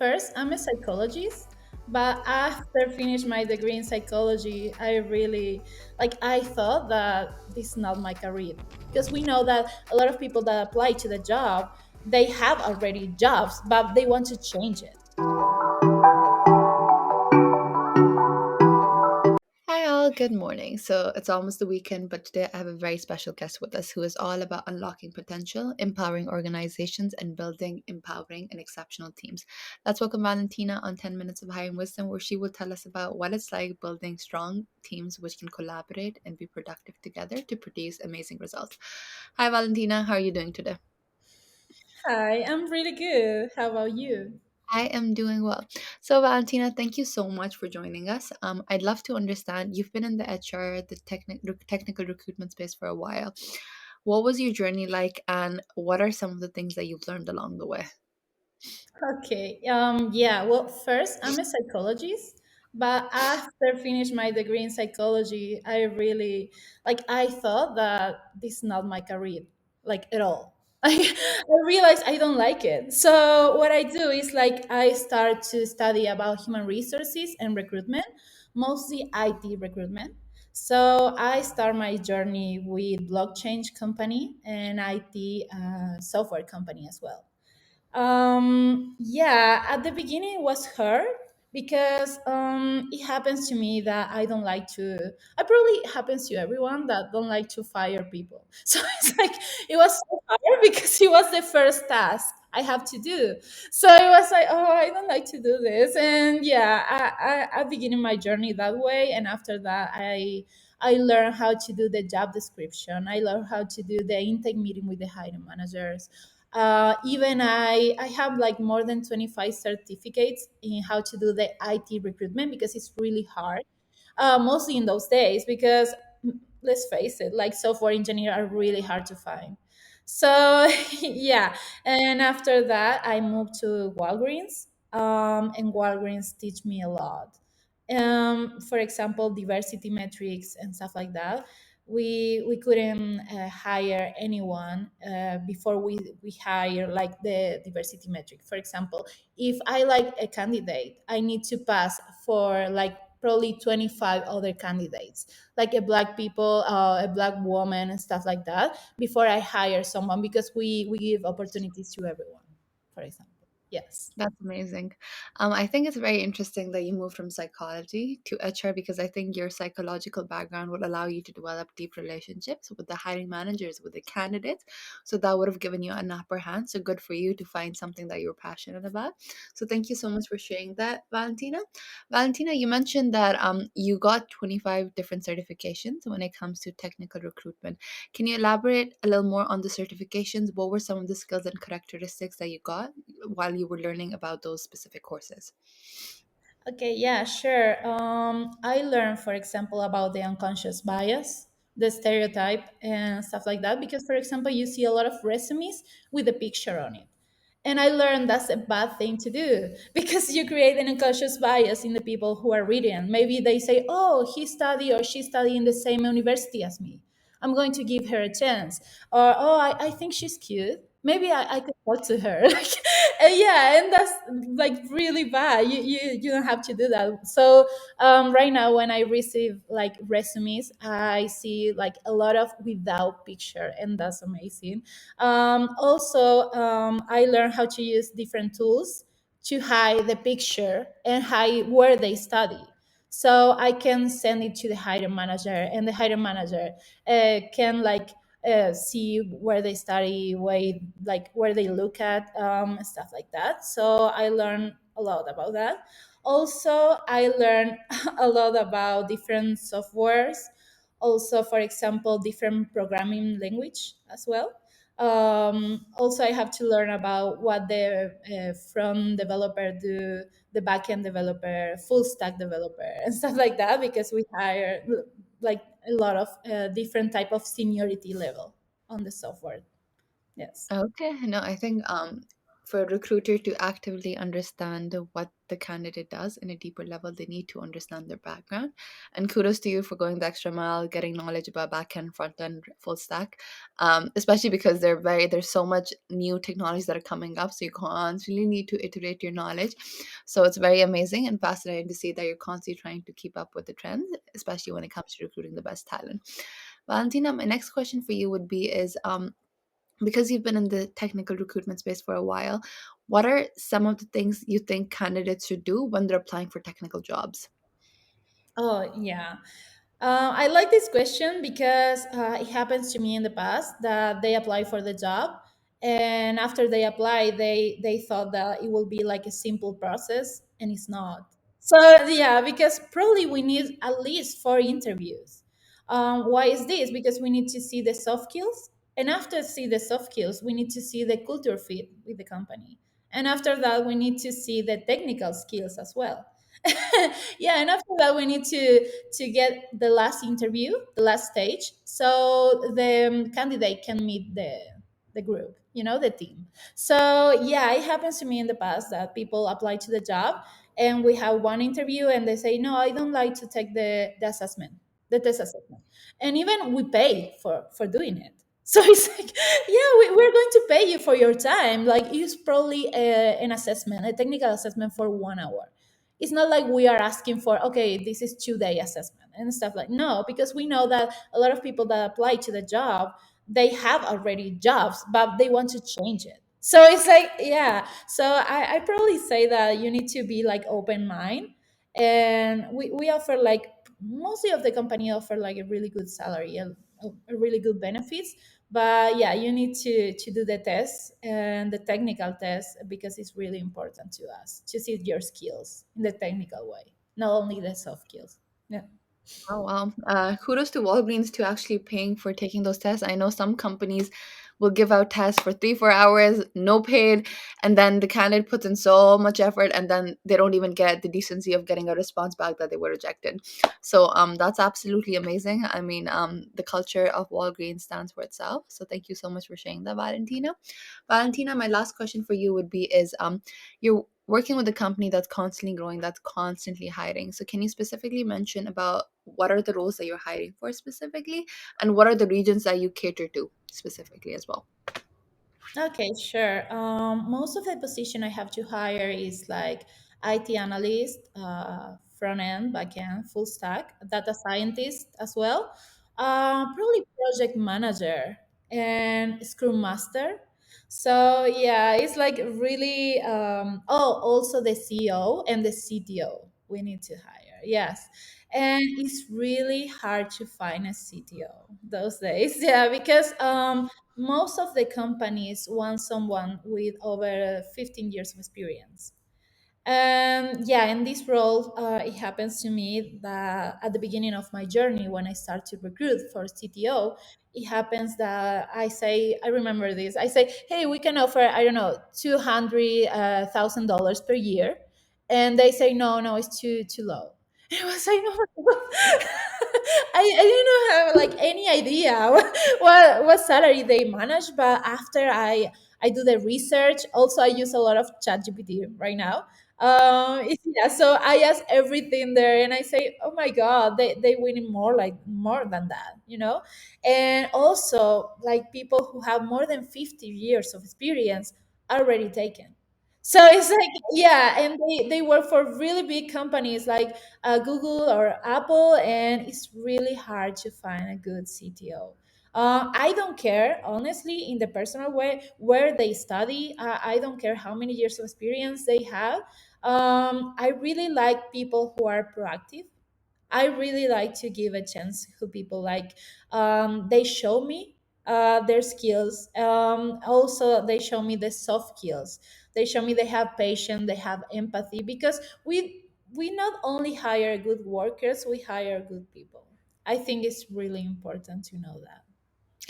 first, I'm a psychologist, but after finish my degree in psychology, I really I thought that this is not my career because we know that a lot of people that apply to the job, they have already jobs, but they want to change it. Hi, all. Good morning. So it's almost the weekend, but today I have a very special guest with us who is all about unlocking potential, empowering organizations, and building empowering and exceptional teams. Let's welcome Valentina on 10 Minutes of Hiring Wisdom, where she will tell us about what it's like building strong teams which can collaborate and be productive together to produce amazing results. Hi, Valentina. How are you doing today? Hi, I'm really good. How about you? I am doing well. So, Valentina, thank you so much for joining us. I'd love to understand you've been in the HR, the technical recruitment space for a while. What was your journey like, and what are some of the things that you've learned along the way? Okay. Yeah. Well, first, I'm a psychologist, but after finish my degree in psychology, I really I thought that this is not my career, at all. I realized I don't like it. So what I do is I start to study about human resources and recruitment, mostly IT recruitment. So I start my journey with blockchain company and IT software company as well. Yeah, at the beginning it was hard because it happens to me that I don't like to. It probably happens to everyone that don't like to fire people. So it's it was so hard because it was the first task I have to do. So it was oh, I don't like to do this, and yeah, I beginning my journey that way, and after that, I learned how to do the job description. I learned how to do the intake meeting with the hiring managers. Even I have more than 25 certificates in how to do the IT recruitment because it's really hard, mostly in those days because let's face it, software engineers are really hard to find. So yeah, and after that I moved to Walgreens, and Walgreens teach me a lot. For example, diversity metrics and stuff like that. We couldn't hire anyone before we hire the diversity metric. For example, if I like a candidate, I need to pass for probably 25 other candidates, like a black people, a black woman, and stuff like that, before I hire someone because we give opportunities to everyone. For example, yes. That's amazing. I think it's very interesting that you moved from psychology to HR because I think your psychological background would allow you to develop deep relationships with the hiring managers, with the candidates. So that would have given you an upper hand. So good for you to find something that you're passionate about. So thank you so much for sharing that, Valentina. Valentina, you mentioned that you got 25 different certifications when it comes to technical recruitment. Can you elaborate a little more on the certifications? What were some of the skills and characteristics that you got while you were learning about those specific courses? Okay, yeah, sure. I learned, for example, about the unconscious bias, the stereotype, and stuff like that. Because, for example, you see a lot of resumes with a picture on it. And I learned that's a bad thing to do because you create an unconscious bias in the people who are reading. Maybe they say, oh, he studied or she studied in the same university as me. I'm going to give her a chance. Or, oh, I think she's cute. Maybe I could talk to her. Yeah, and that's really bad. You don't have to do that. So right now when I receive resumes, I see a lot of without picture, and that's amazing. Also, I learned how to use different tools to hide the picture and hide where they study. So I can send it to the hiring manager, and the hiring manager can see where they study, where they look at, stuff like that. So I learned a lot about that. Also, I learned a lot about different softwares. Also, for example, different programming language as well. Also, I have to learn about what the front developer do, the backend developer, full stack developer, and stuff like that, because we hire a lot of different type of seniority level on the software. Yes. Okay, no, I think for a recruiter to actively understand what the candidate does in a deeper level, they need to understand their background. And kudos to you for going the extra mile, getting knowledge about back end, front end, full stack, especially because there's so much new technologies that are coming up. So you constantly need to iterate your knowledge. So it's very amazing and fascinating to see that you're constantly trying to keep up with the trends, especially when it comes to recruiting the best talent. Valentina, my next question for you would be is because you've been in the technical recruitment space for a while, what are some of the things you think candidates should do when they're applying for technical jobs? Oh, yeah. I like this question because it happens to me in the past that they apply for the job, and after they apply, they thought that it will be like a simple process, and it's not. So yeah, because probably we need at least 4 interviews. Why is this? Because we need to see the soft skills, and after see the soft skills, we need to see the culture fit with the company, and after that, we need to see the technical skills as well. Yeah, and after that we need to get the last interview, the last stage, so the candidate can meet the group, the team. So yeah, it happens to me in the past that people apply to the job and we have one interview and they say, no, I don't like to take the assessment, the test assessment, and even we pay for doing it. So it's like, yeah, we're going to pay you for your time. Like, it's probably an assessment, a technical assessment for 1 hour. It's not like we are asking for, okay, this is 2 day assessment and stuff. Like, no, because we know that a lot of people that apply to the job, they have already jobs but they want to change it. So it's like, yeah, so I probably say that you need to be like open mind, and we offer like, mostly of the company offer like a really good salary, a really good benefits. But yeah, you need to do the test and the technical test, because it's really important to us to see your skills in the technical way, not only the soft skills. Yeah. Oh, wow. Kudos to Walgreens to actually paying for taking those tests. I know some companies will give out tests for 3, 4 hours, no paid, and then the candidate puts in so much effort, and then they don't even get the decency of getting a response back that they were rejected. So that's absolutely amazing. I mean, the culture of Walgreens stands for itself. So thank you so much for sharing that, Valentina. Valentina, my last question for you would be is you're working with a company that's constantly growing, that's constantly hiring. So can you specifically mention about what are the roles that you're hiring for specifically, and what are the regions that you cater to specifically as well? Okay, sure. Most of the position I have to hire is like IT analyst, front end, back end, full stack, data scientist as well, probably project manager and scrum master. So yeah, it's like really. Oh, also the CEO and the CTO we need to hire. Yes, and it's really hard to find a CTO those days. Yeah, because most of the companies want someone with over 15 years of experience. Yeah, in this role, it happens to me that at the beginning of my journey, when I start to recruit for CTO, it happens that I remember this. I say, hey, we can offer, I don't know, $200,000 per year, and they say, no, no, it's too low. And I was like, oh my God. I didn't have like any idea what salary they manage, but after I do the research, also I use a lot of ChatGPT right now. Yeah, so I ask everything there, and I say, "Oh my God, they winning more than that." And also, like, people who have more than 50 years of experience are already taken. So it's like, yeah, and they work for really big companies like Google or Apple, and it's really hard to find a good CTO. I don't care, honestly, in the personal way, where they study. I don't care how many years of experience they have. I really like people who are proactive. I really like to give a chance to people. Like, they show me their skills. Also, they show me the soft skills. They show me they have patience, they have empathy, because we not only hire good workers, we hire good people. I think it's really important to know that.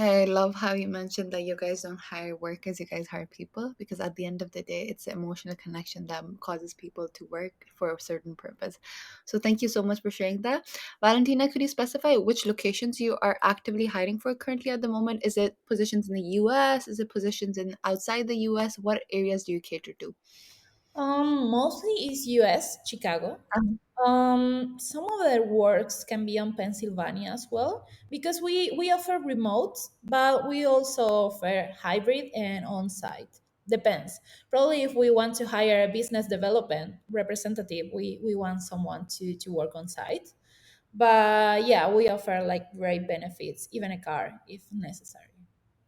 I love how you mentioned that you guys don't hire workers, you guys hire people, because at the end of the day, it's the emotional connection that causes people to work for a certain purpose. So thank you so much for sharing that. Valentina, could you specify which locations you are actively hiring for currently at the moment? Is it positions in the US? Is it positions in outside the US? What areas do you cater to? Mostly is US, Chicago. Some of their works can be on Pennsylvania as well because we offer remote, but we also offer hybrid and on-site. Depends. Probably if we want to hire a business development representative, we want someone to work on site. But yeah, we offer like great benefits, even a car if necessary.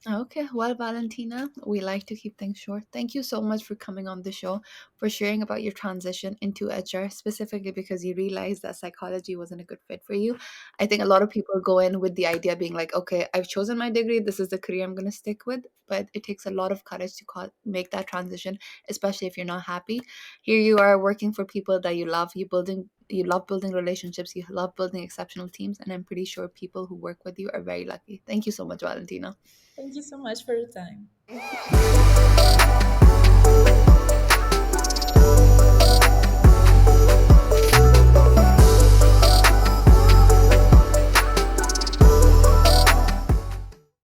Okay, well, Valentina, we like to keep things short. Thank you so much for coming on the show, for sharing about your transition into HR, specifically because you realized that psychology wasn't a good fit for you. I think a lot of people go in with the idea being like, okay, I've chosen my degree, this is the career I'm going to stick with. But it takes a lot of courage to make that transition, especially if you're not happy. Here you are working for people that you love, you love building relationships, you love building exceptional teams, and I'm pretty sure people who work with you are very lucky. Thank you so much, Valentina. Thank you so much for your time.